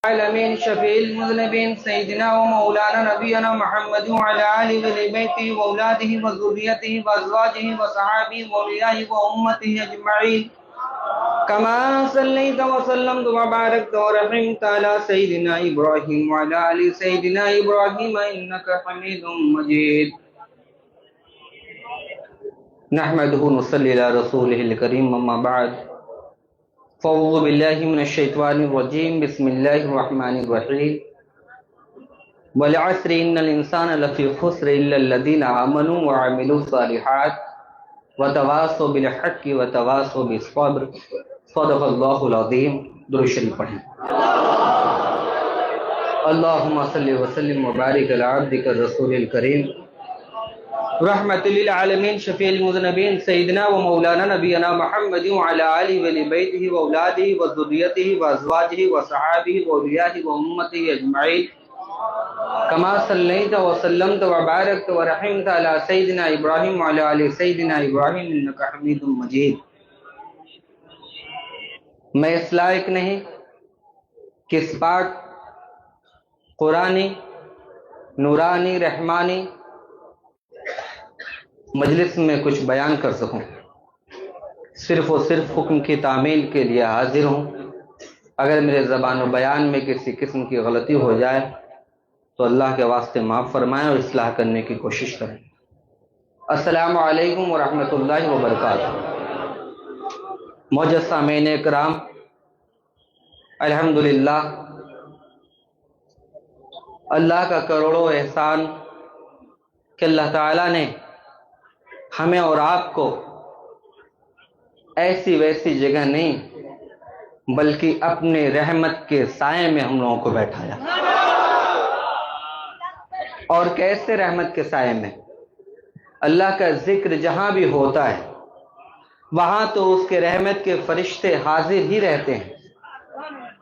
العالمين شفيع المذنبين سيدنا ومولانا نبينا محمد وعلى آله وآل بيته وأولاده وذريته وأزواجه وصحابه وأوليائه وأمته أجمعين كما صليت وسلمت وباركت ورحمت على سيدنا إبراهيم وعلى آل سيدنا إبراهيم إنك حميد مجيد نحمده ونصلي على رسوله الكريم أما بعد فأعوذ بالله من الشيطان الرجيم بسم الله الرحمن الرحيم والعصر إن الإنسان لفي خسر إلا الذين آمنوا وعملوا الصالحات وتواصوا بالحق وتواصوا بالصبر صدق الله العظيم درود شریف پڑھیں اللهم صل وسلم وبارك على عبدك الرسول الكريم رحمت للعالمین شفیع المذنبین سیدنا و مولانا نبینا محمد وعلى آلہ وآل بیتہ واولادہ وذریتہ وازواجہ وصحابہ واولیائہ وامتہ اجمعین کما صلیت وسلمت وبارکت ورحمت علی سیدنا ابراہیم وعلى آل سیدنا ابراہیم انک حمید مجید۔ میں اس لائق نہیں کہ اس پاک قرآنی نورانی رحمانی مجلس میں کچھ بیان کر سکوں، صرف و صرف حکم کی تعمیل کے لیے حاضر ہوں۔ اگر میرے زبان و بیان میں کسی قسم کی غلطی ہو جائے تو اللہ کے واسطے معاف فرمائیں اور اصلاح کرنے کی کوشش کریں۔ السلام علیکم ورحمۃ اللہ وبرکاتہ۔ معزز سامعین کرام، الحمدللہ اللہ کا کروڑوں احسان کہ اللہ تعالیٰ نے ہمیں اور آپ کو ایسی ویسی جگہ نہیں بلکہ اپنے رحمت کے سائے میں ہم لوگوں کو بیٹھایا۔ اور کیسے رحمت کے سائے میں؟ اللہ کا ذکر جہاں بھی ہوتا ہے وہاں تو اس کے رحمت کے فرشتے حاضر ہی رہتے ہیں،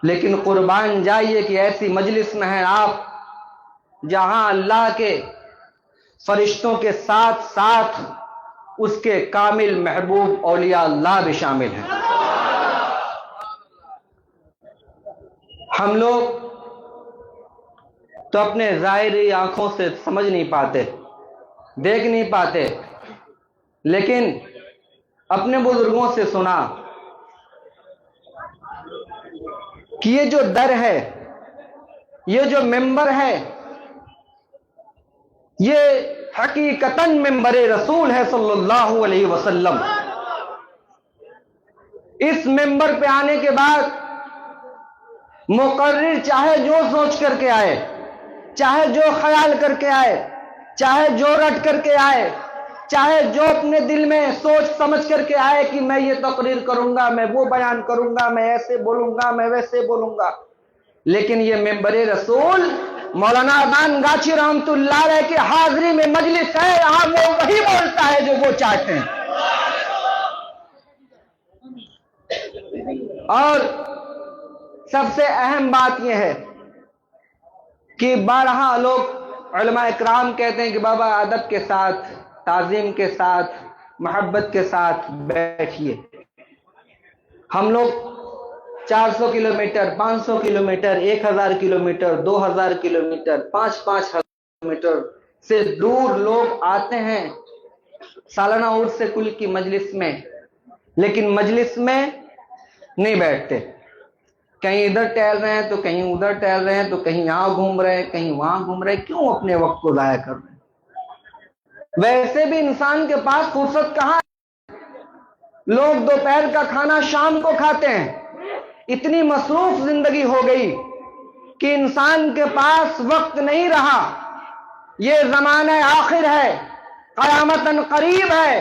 لیکن قربان جائیے کہ ایسی مجلس میں ہیں آپ جہاں اللہ کے فرشتوں کے ساتھ ساتھ اس کے کامل محبوب اولیاء اللہ بھی شامل ہیں۔ ہم لوگ تو اپنے ظاہری آنکھوں سے سمجھ نہیں پاتے، دیکھ نہیں پاتے، لیکن اپنے بزرگوں سے سنا کہ یہ جو در ہے، یہ جو ممبر ہے، یہ حقیقتاً ممبر رسول ہے صلی اللہ علیہ وسلم۔ اس ممبر پہ آنے کے بعد مقرر چاہے جو سوچ کر کے آئے، چاہے جو خیال کر کے آئے، چاہے جو رٹ کر کے آئے، چاہے جو اپنے دل میں سوچ سمجھ کر کے آئے کہ میں یہ تقریر کروں گا، میں وہ بیان کروں گا، میں ایسے بولوں گا، میں ویسے بولوں گا، لیکن یہ ممبر رسول مولانا ادان گاچھی رحمت اللہ علیہ کی حاضری میں مجلس ہے، یہاں وہ وہی بولتا ہے جو وہ چاہتے ہیں۔ اور سب سے اہم بات یہ ہے کہ بارہا لوگ علماء اکرام کہتے ہیں کہ بابا ادب کے ساتھ، تعظیم کے ساتھ، محبت کے ساتھ بیٹھیے۔ ہم لوگ 400 kilometre, 500 kilometre, 1000 kilometre, 2000 kilometre, 5,000 kilometre سے دور لوگ آتے ہیں سالانہ عرس سے کل کی مجلس میں، لیکن مجلس میں نہیں بیٹھتے، کہیں ادھر ٹہل رہے ہیں تو کہیں ادھر ٹہل رہے ہیں تو کہیں یہاں گھوم رہے ہیں، کہیں وہاں گھوم رہے ہیں۔ کیوں اپنے وقت کو ضائع کر رہے ہیں؟ ویسے بھی انسان کے پاس فرصت کہاں ہے؟ لوگ دوپہر کا کھانا شام کو کھاتے ہیں۔ اتنی مصروف زندگی ہو گئی کہ انسان کے پاس وقت نہیں رہا۔ یہ زمانہ آخر ہے، قیامتاً قریب ہے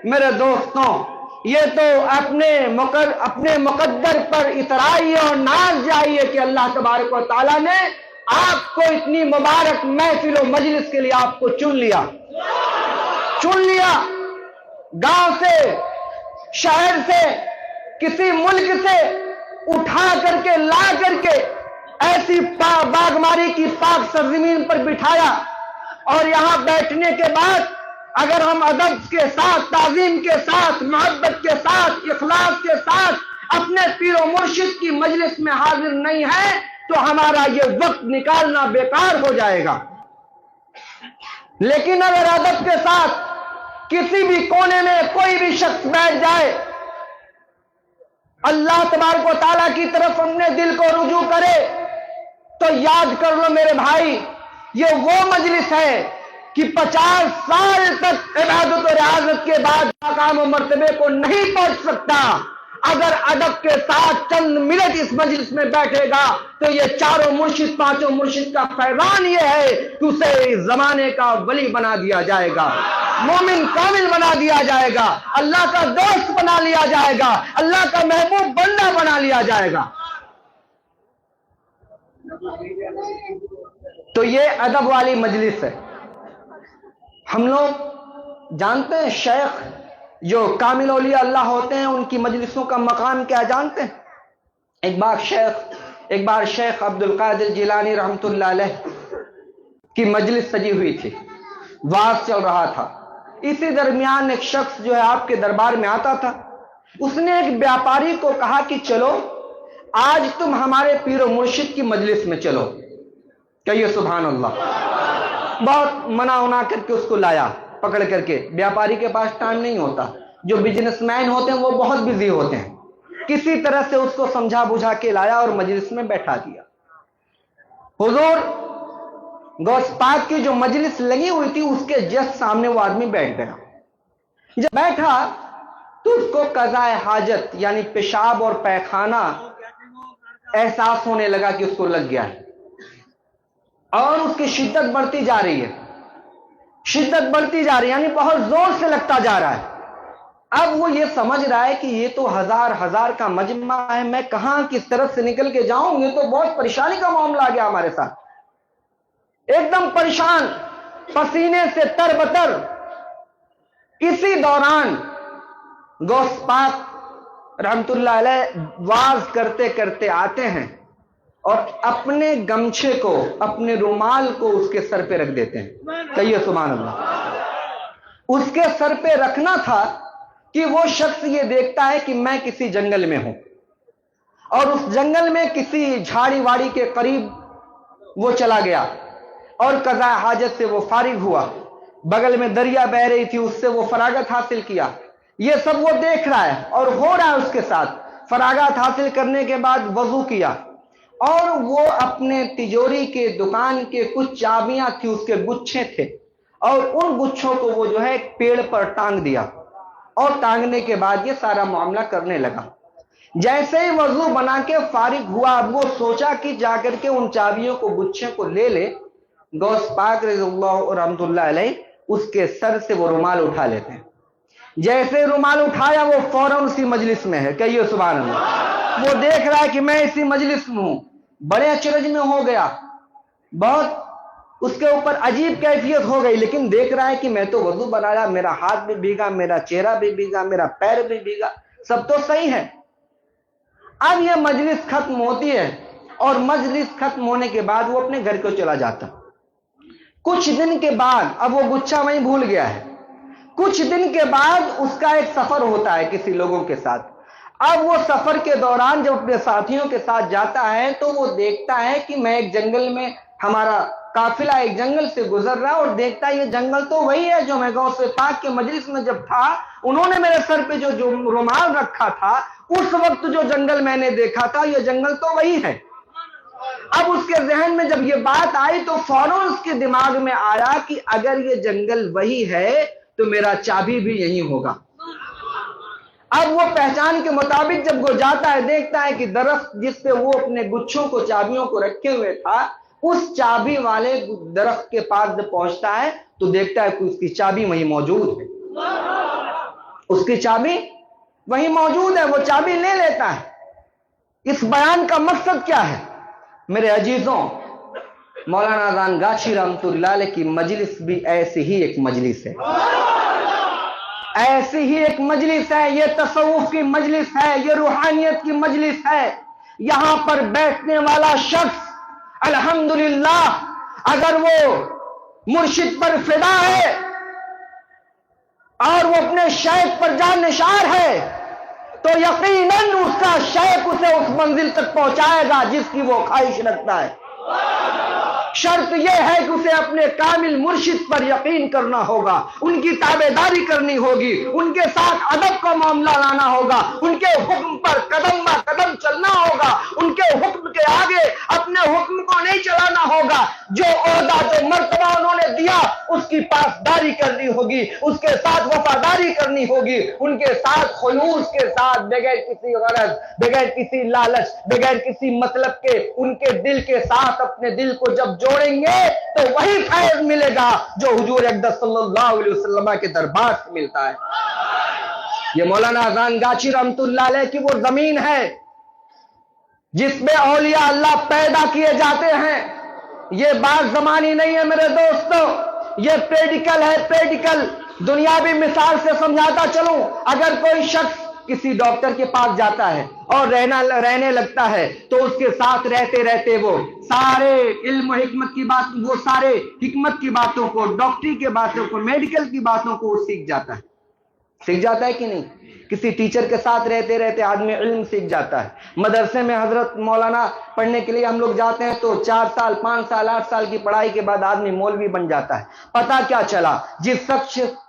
میرے دوستوں۔ یہ تو اپنے مقدر پر اترائیے اور ناز جائیے کہ اللہ تبارک و تعالیٰ نے آپ کو اتنی مبارک محفل و مجلس کے لیے آپ کو چن لیا۔ گاؤں سے، شہر سے، کسی ملک سے اٹھا کر کے لا کر کے ایسی باغماری کی پاک سرزمین پر بٹھایا، اور یہاں بیٹھنے کے بعد اگر ہم ادب کے ساتھ، تعظیم کے ساتھ، محبت کے ساتھ، اخلاص کے ساتھ اپنے پیر و مرشد کی مجلس میں حاضر نہیں ہیں تو हमारा ये वक्त निकालना बेकार हो जाएगा। लेकिन अगर अदब के साथ किसी भी कोने में कोई भी शख्स बैठ जाए, अल्लाह तबारक व तआला की तरफ अपने दिल को रुजू करे, तो याद कर लो मेरे भाई, ये वो मजलिस है कि 50 साल तक इबादत और रियाजत के बाद मकाम और मर्तबे को नहीं पहुंच सकता। अगर अदब के साथ चंद मिनट इस मजलिस में बैठेगा तो ये चारों मुर्शिद, पांचों मुर्शिद का फैजान ये है कि उसे इस जमाने का वली बना दिया जाएगा, मोमिन कामिल बना दिया जाएगा, अल्लाह का दोस्त बना लिया जाएगा, अल्लाह का महबूब बंदा बना लिया जाएगा। तो ये अदब वाली मजलिस है। हम लोग जानते हैं शेख जो कामिल औलिया अल्लाह होते हैं उनकी मजलिसों का मकाम क्या जानते हैं? एक बार शेख अब्दुल कादिर जिलानी रहमतुल्लाह अलैह की मजलिस सजी हुई थी, वाज चल रहा था। इसी दरमियान एक शख्स जो है आपके दरबार में आता था। उसने एक व्यापारी को कहा कि चलो आज तुम हमारे पीर मुर्शिद की मजलिस में चलो। कहिए सुभान अल्लाह। बहुत मना उना करके उसको लाया पकड़ करके। व्यापारी के पास टाइम नहीं होता, जो बिजनेसमैन होते हैं वो बहुत बिजी होते हैं। किसी तरह से उसको समझा बुझा के लाया और मजलिस में बैठा दिया। हुजूर गौस पाक की जो मजलिस लगी हुई थी उसके जस्ट सामने वो आदमी बैठ गया। जब बैठा तो उसको कज़ाए हाजत यानी पेशाब और पैखाना एहसास होने लगा कि उसको लग गया है और उसकी शिद्दत बढ़ती जा रही है, शिद्दत बढ़ती जा रही है, यानी बहुत जोर से लगता जा रहा है। अब वो ये समझ रहा है कि ये तो हजार का मजमा है, मैं कहां किस तरफ से निकल के जाऊं, ये तो बहुत परेशानी का मामला आ गया हमारे साथ। एकदम परेशान, पसीने से तरबतर। इसी दौरान गौस पाक रहमतुल्लाह अलैह वाज करते करते आते हैं और अपने गमछे को, अपने रुमाल को उसके सर पे रख देते हैं। कहिए सुभान अल्लाह। उसके सर पे रखना था कि वो शख्स ये देखता है कि मैं किसी जंगल में हूं और उस जंगल में किसी झाड़ी वाड़ी के करीब वो चला गया और कज़ा हाजत से वो फारिग हुआ। बगल में दरिया बह रही थी, उससे वो फरागत हासिल किया। ये सब वो देख रहा है और हो रहा है उसके साथ। फरागत हासिल करने के बाद वजू किया और वो अपने तिजोरी के दुकान के कुछ चाबियां थी, उसके गुच्छे थे और उन गुच्छों को वो जो है एक पेड़ पर टांग दिया और टांगने के बाद ये सारा मामला करने लगा। जैसे ही वजू बना के फारिग हुआ, अब वो सोचा कि जाकर के उन चाबियों को, गुच्छे को ले ले। गौस पाक रहमतुल्लाह अलैह उसके सर से वो रुमाल उठा लेते हैं। जैसे रुमाल उठाया वो फौरन उसी मजलिस में है। कहिए सुभान अल्लाह। वो देख रहा है कि मैं इसी मजलिस में हूं, बड़े अचरज में हो गया, बहुत उसके ऊपर अजीब कैफियत हो गई। लेकिन देख रहा है कि मैं तो वजू बनाया, मेरा हाथ भी भीगा, मेरा चेहरा भी भीगा, मेरा पैर भी भीगा, सब तो सही है। अब यह मजलिस खत्म होती है और मजलिस खत्म होने के बाद वो अपने घर को चला जाता। कुछ दिन के बाद, अब वो गुच्छा वहीं भूल गया है, कुछ दिन के बाद उसका एक सफर होता है किसी लोगों के साथ। अब वो सफर के दौरान जब अपने साथियों के साथ जाता है तो वो देखता है कि मैं एक जंगल में, हमारा काफिला एक जंगल से गुजर रहा है और देखता है ये जंगल तो वही है जो मैं गौसे पाक के मजलिस में जब था उन्होंने मेरे सर पे जो रुमाल रखा था, उस वक्त जो जंगल मैंने देखा था ये जंगल तो वही है। अब उसके जहन में जब ये बात आई तो फौरन उसके दिमाग में आया कि अगर ये जंगल वही है तो मेरा चाबी भी यही होगा। अब वो पहचान के मुताबिक जब वो जाता है, देखता है कि दरख्त जिस पे वो अपने गुच्छों को, चाबियों को रखे हुए था, उस चाबी वाले दरख्त के पास जब पहुंचता है तो देखता है कि उसकी चाबी वहीं मौजूद है, उसकी चाबी वहीं मौजूद है। वो चाबी ले लेता है। इस बयान का मकसद क्या है मेरे अजीजों? मौलाना जान गाछी रहमतुल्लाह अलैह की मजलिस भी ऐसी ही एक मजलिस है, ऐसी ही एक मजलिस है। ये तसव्वुफ की मजलिस है, ये रूहानियत की मजलिस है। यहां पर बैठने वाला शख्स अल्हम्दुलिल्लाह अगर वो मुर्शिद पर फिदा है और वो अपने शेख पर जान निशार है تو यकीनन उसका शेख उसे उस मंजिल तक पहुंचाएगा जिसकी वो ख्वाहिश रखता है। शर्त यह है कि उसे अपने कामिल मुर्शिद पर यकीन करना होगा, उनकी ताबेदारी करनी होगी, उनके साथ अदब का मामला लाना होगा, उनके हुक्म पर कदम ब कदम चलना होगा, उनके हुक्म के आगे अपने हुक्म को नहीं चलाना होगा। जो ओहदा जो मर्तबा उन्होंने दिया उसकी पासदारी करनी होगी, उसके साथ वफादारी करनी होगी, उनके साथ खुलूस के साथ, बगैर किसी गरज, बगैर किसी लालच, बगैर किसी मतलब के, उनके दिल के साथ अपने दिल को जब जोड़ेंगे तो वही फैज मिलेगा जो हुजूर अक़दस सल्लल्लाहु अलैहि वसल्लम के दरबार से मिलता है। ये मौलाना अज़ान गाची रहमतुल्लाह अलैह की वो जमीन है जिसमें औलिया अल्लाह पैदा किए जाते हैं। ये बात ज़मानी नहीं है मेरे दोस्तों, ये प्रेडिकल है, प्रेडिकल। दुनियावी मिसाल से समझाता चलूं, अगर कोई शख्स किसी डॉक्टर के पास जाता है और रहने लगता है तो उसके साथ रहते रहते वो सारे इल्म हिकमत की बात, वो सारे हिकमत की बातों को, डॉक्टरी की बातों को, मेडिकल की बातों को वो सीख जाता है। सीख जाता है कि नहीं? किसी टीचर के साथ रहते रहते आदमी इल्म सीख जाता है। मदरसे में हजरत मौलाना पढ़ने के लिए हम लोग जाते हैं तो 4 साल 5 साल 8 साल की पढ़ाई के बाद आदमी मौलवी बन जाता है। पता क्या चला? जिस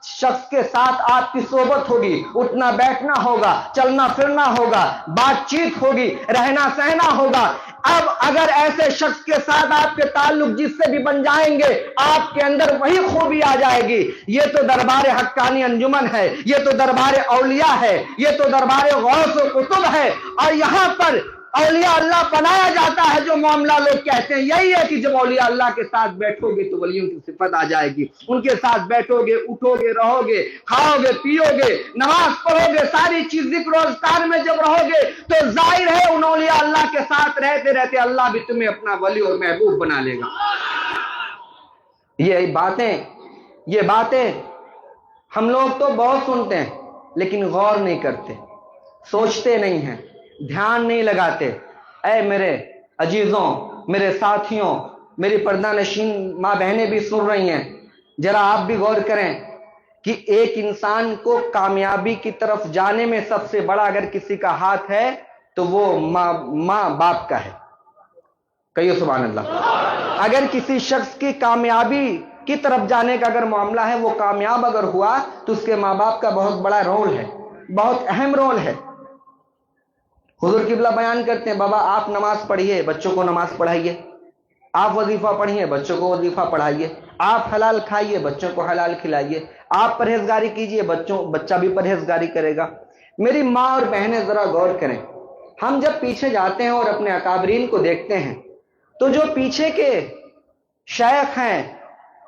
शख्स के साथ आपकी सोबत होगी, उठना बैठना होगा, चलना फिरना होगा, बातचीत होगी, रहना सहना होगा, अब अगर ऐसे शख्स के साथ आपके ताल्लुक जिससे भी बन जाएंगे, आपके अंदर वही खूबी आ जाएगी। ये तो दरबार हक्कानी अंजुमन है, ये तो दरबार औलिया है, ये तो दरबार गौस व कुतुब है, और यहां पर औलिया अल्लाह बनाया जाता है। जो मामला लोग कहते हैं यही है कि जब औलिया अल्लाह के साथ बैठोगे तो वलियों की सिफत आ जाएगी। उनके साथ बैठोगे, उठोगे, रहोगे, खाओगे, पियोगे, नमाज पढ़ोगे, सारी चीज जिक्र और अज़कार में जब रहोगे तो जाहिर है उन औलिया अल्लाह के साथ रहते रहते अल्लाह भी तुम्हें अपना वली और महबूब बना लेगा। ये बातें हम लोग तो बहुत सुनते हैं लेकिन गौर नहीं करते, सोचते नहीं हैं, ध्यान नहीं लगाते। ऐ मेरे अजीजों, मेरे साथियों, मेरी पर्दा नशीन माँ बहनें भी सुन रही हैं, जरा आप भी गौर करें कि एक इंसान को कामयाबी की तरफ जाने में सबसे बड़ा अगर किसी का हाथ है तो वो माँ बाप का है। कहिए सुभान अल्लाह। अगर किसी शख्स की कामयाबी की तरफ जाने का अगर मामला है, वो कामयाब अगर हुआ तो उसके माँ बाप का बहुत बड़ा रोल है, बहुत अहम रोल है। हुजूर किबला बयान करते हैं, बाबा आप नमाज पढ़िए, बच्चों को नमाज पढ़ाइए, आप वजीफा पढ़िए, बच्चों को वजीफा पढ़ाइए, आप हलाल खाइए, बच्चों को हलाल खिलाइए, आप परहेजगारी कीजिए, बच्चा भी परहेजगारी करेगा। मेरी माँ और बहनें जरा गौर करें, हम जब पीछे जाते हैं और अपने अकाबरीन को देखते हैं तो जो पीछे के शेख हैं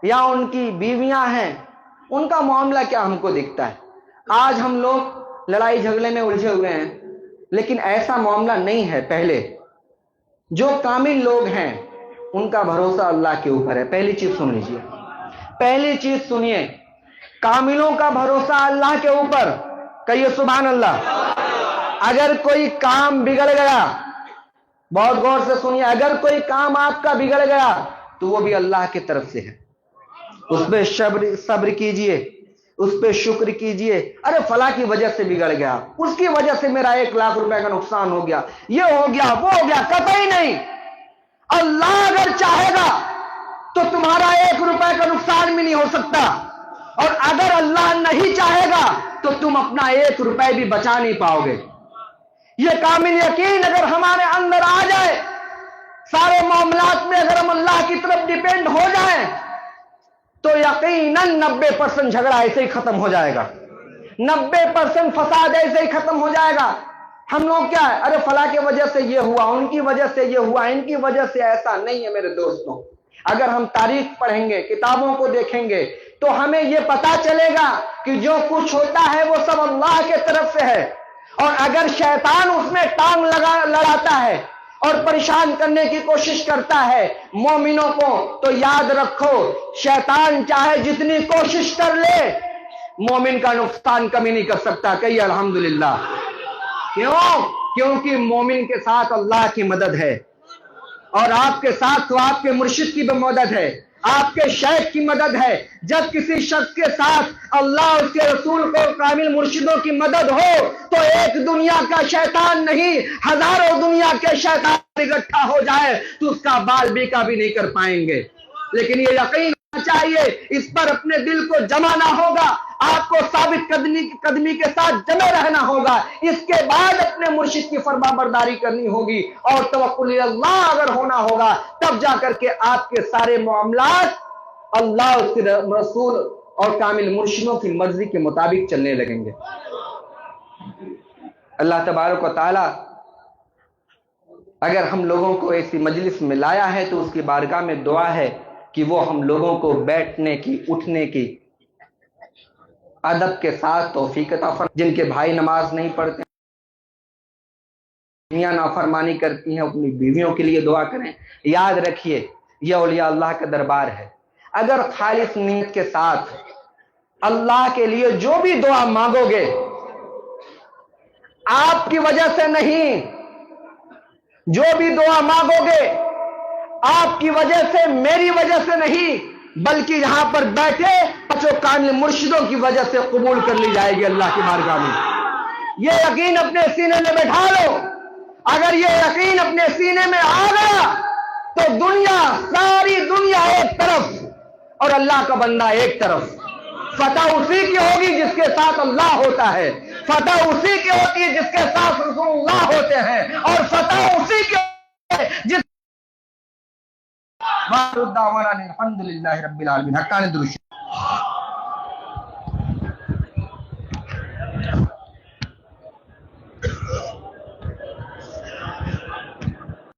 या उनकी बीवियां हैं, उनका मामला क्या हमको दिखता है? आज हम लोग लड़ाई झगड़े में उलझे हुए हैं, लेकिन ऐसा मामला नहीं है। पहले जो कामिल लोग हैं उनका भरोसा अल्लाह के ऊपर है। पहली चीज सुन लीजिए, पहली चीज सुनिए, कामिलों का भरोसा अल्लाह के ऊपर। कहिए सुभान अल्लाह। अगर कोई काम बिगड़ गया, बहुत गौर से सुनिए, अगर कोई काम आपका बिगड़ गया तो वो भी अल्लाह की तरफ से है। उस पर सब्र कीजिए, उस पर शुक्र कीजिए। अरे फला की वजह से बिगड़ गया, उसकी वजह से मेरा 1 लाख रुपए का नुकसान हो गया, ये हो गया, वो हो गया, कतई नहीं। अल्लाह अगर चाहेगा तो तुम्हारा 1 रुपए का नुकसान भी नहीं हो सकता, और अगर अल्लाह नहीं चाहेगा तो तुम अपना 1 रुपए भी बचा नहीं पाओगे। ये कामिल यकीन अगर हमारे अंदर आ जाए, सारे मामलात में अगर हम अल्लाह की तरफ डिपेंड हो जाए तो यकीनन 90% झगड़ा ऐसे ही खत्म हो जाएगा, 90% फसाद ऐसे ही खत्म हो जाएगा। हम लोग क्या है, अरे फला की वजह से ये हुआ, उनकी वजह से ये हुआ, इनकी वजह से ऐसा नहीं है मेरे दोस्तों। अगर हम तारीख पढ़ेंगे, किताबों को देखेंगे तो हमें ये पता चलेगा कि जो कुछ होता है वो सब अल्लाह के तरफ से है। और अगर शैतान उसमें टांग लड़ाता है और परेशान करने की कोशिश करता है मोमिनों को, तो याद रखो शैतान चाहे जितनी कोशिश कर ले, मोमिन का नुकसान कमी नहीं कर सकता। कहिए अल्हम्दुलिल्लाह। क्यों? क्योंकि मोमिन के साथ अल्लाह की मदद है, और आपके साथ तो आपके मुर्शिद की भी मदद है, آپ کے شیخ کی مدد ہے. جب کسی شخص کے ساتھ اللہ اس کے رسول کو کامل مرشدوں کی مدد ہو تو ایک دنیا کا شیطان نہیں ہزاروں دنیا کے شیطان اکٹھا ہو جائے تو اس کا بال بیکا بھی نہیں کر پائیں گے. لیکن یہ یقین چاہیے، اس پر اپنے دل کو جمانا ہوگا، آپ کو ثابت قدمی کے ساتھ جمے رہنا ہوگا. اس کے بعد اپنے مرشد کی فرما برداری کرنی ہوگی اور توکل اللہ اگر ہونا ہوگا تب جا کر کے آپ کے سارے معاملات اللہ اس کے رسول اور کامل مرشدوں کی مرضی کے مطابق چلنے لگیں گے. اللہ تبارک و تعالی اگر ہم لوگوں کو ایسی مجلس میں لایا ہے تو اس کی بارگاہ میں دعا ہے کہ وہ ہم لوگوں کو بیٹھنے کی، اٹھنے کی ادب کے ساتھ توفیق عطا فرمائے. جن کے بھائی نماز نہیں پڑھتے، میاں نافرمانی کرتی ہیں، اپنی بیویوں کے لیے دعا کریں. یاد رکھیے یہ اولیاء اللہ کا دربار ہے. اگر خالص نیت کے ساتھ اللہ کے لیے جو بھی دعا مانگو گے، آپ کی وجہ سے نہیں، جو بھی دعا مانگو گے آپ کی وجہ سے، میری وجہ سے نہیں، بلکہ یہاں پر بیٹھے پچو کامل مرشدوں کی وجہ سے قبول کر لی جائے گی اللہ کی بارگاہ میں. یہ یقین اپنے سینے میں بٹھا لو. اگر یہ یقین اپنے سینے میں آ گیا تو دنیا، ساری دنیا ایک طرف اور اللہ کا بندہ ایک طرف. فتح اسی کی ہوگی جس کے ساتھ اللہ ہوتا ہے، فتح اسی کی ہوتی ہے جس کے ساتھ رسول اللہ ہوتے ہیں، اور فتح اسی کی ہوتی ہے جس الحمدللہ رب العالمین. حقانی درود.